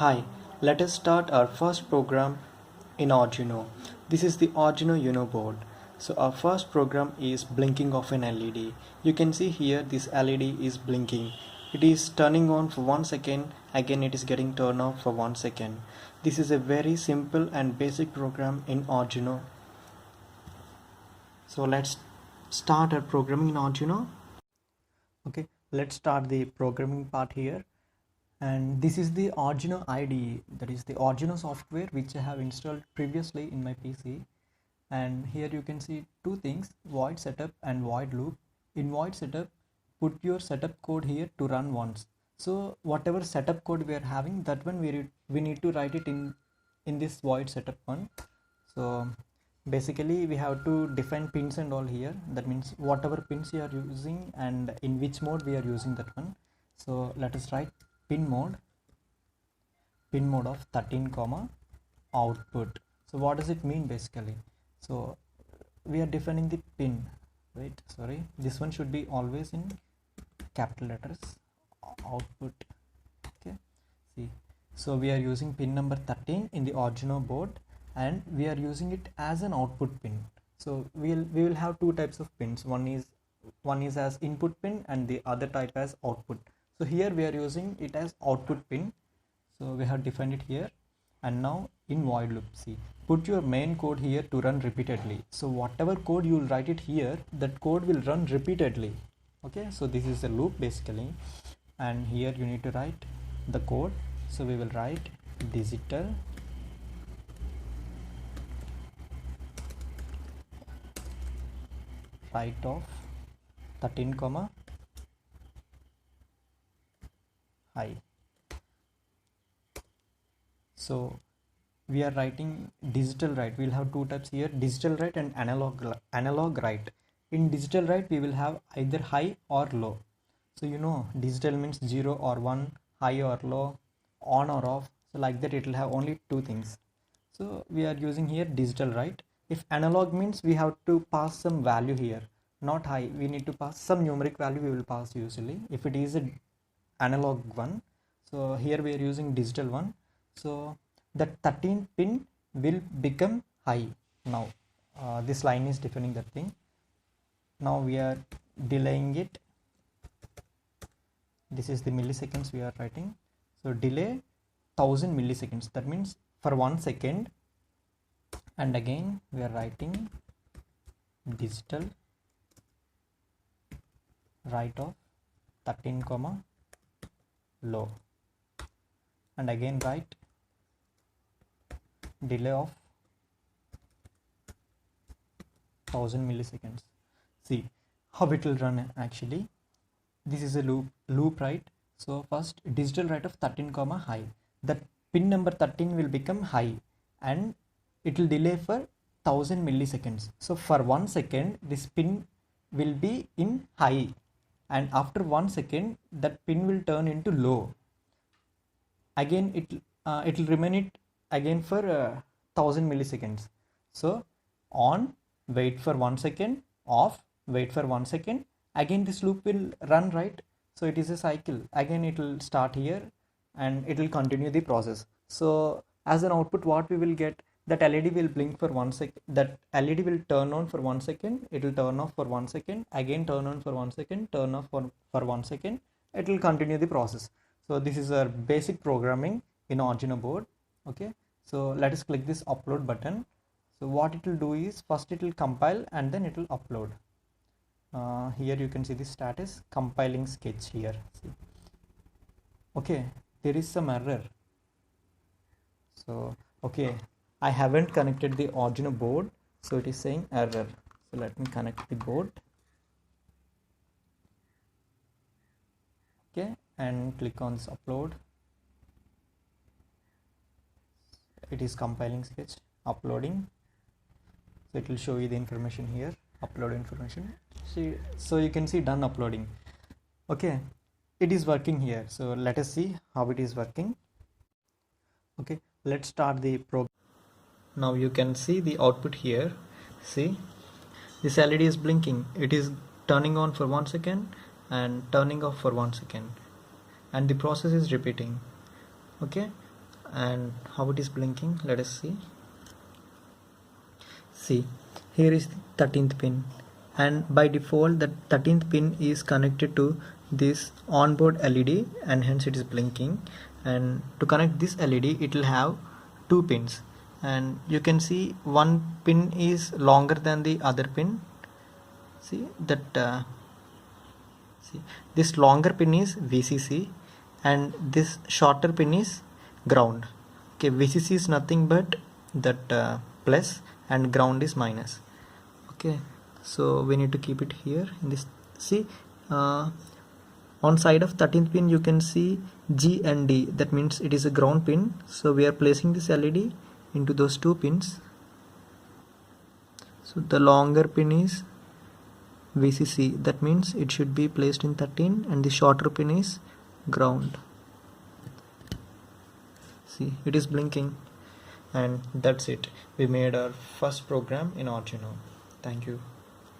Hi, let us start our first program in Arduino. This is the Arduino Uno board. So our first program is blinking of an LED. You can see here this LED is blinking. It is turning on for 1 second, again it is getting turned off for 1 second. This is a very simple and basic program in Arduino. So let's start our programming in Arduino. Okay, let's start the programming part here. And this is the Arduino IDE, that is the Arduino software which I have installed previously in my PC. And here you can see two things, void setup and void loop. In void setup, put your setup code here to run once. So whatever setup code we are having, that one we need to write it in this void setup one. So basically we have to define pins and all here. That means whatever pins you are using and in which mode we are using that one. So let us write pin mode of 13 comma output. So what does it mean basically? So we are defining the pin, right? Sorry, this one should be always in capital letters, output. Okay, see, so we are using pin number 13 in the Arduino board and we are using it as an output pin. So we will have two types of pins. One is as input pin and the other type as output. So here we are using it as output pin. So we have defined it here. And now in void loop, see, put your main code here to run repeatedly. So whatever code you will write it here, that code will run repeatedly. Okay, so this is a loop basically. And here you need to write the code. So we will write digital write of 13 comma high. So we are writing digital write. We'll have two types here, digital write and analog write. In digital write we will have either high or low. So you know digital means 0 or 1, high or low, on or off. So like that it will have only two things. So we are using here digital write. If analog means we have to pass some value here, not high, we need to pass some numeric value we will pass usually if it is an analog one. So here we are using digital one. So that 13 pin will become high. Now this line is defining that thing. Now we are delaying it. This is the milliseconds we are writing. So delay 1000 milliseconds. That means for 1 second. And again we are writing digital write of 13 comma low. And again write delay of 1000 milliseconds. See how it will run actually. This is a loop, right? So first digital write of 13 comma high. That pin number 13 will become high and it will delay for 1000 milliseconds. So for 1 second this pin will be in high and after 1 second that pin will turn into low. Again it will remain it again for 1000 milliseconds. So on, wait for 1 second, off, wait for 1 second, again this loop will run, right? So it is a cycle. Again it will start here and it will continue the process. So as an output what we will get, that LED will blink for 1 second, that LED will turn on for 1 second, it will turn off for 1 second, again turn on for 1 second, turn off for 1 second, it will continue the process. So this is our basic programming in Arduino board. Okay, so let us click this upload button. So what it will do is first it will compile and then it will upload. Here you can see the status compiling sketch here. See. Okay, there is some error. So okay, I haven't connected the Arduino board, so it is saying error. So let me connect the board. Okay, and click on this upload. It is compiling sketch, uploading. So it will show you the information here, upload information. See, so you can see done uploading. Okay, it is working here. So let us see how it is working. Okay, let's start the program. Now you can see the output here. See, this LED is blinking. It is turning on for 1 second and turning off for 1 second, and the process is repeating. Okay, and how it is blinking, let us see here is the 13th pin, and by default that 13th pin is connected to this onboard LED and hence it is blinking. And to connect this LED it will have two pins, and you can see one pin is longer than the other pin. See that see, this longer pin is VCC and this shorter pin is ground. Okay, VCC is nothing but that plus and ground is minus. Okay, so we need to keep it here in this. See, on side of 13th pin you can see G and D, that means it is a ground pin, so we are placing this LED into those two pins. So the longer pin is VCC, that means it should be placed in 13, and the shorter pin is ground. See, it is blinking, and that's it. We made our first program in Arduino. Thank you.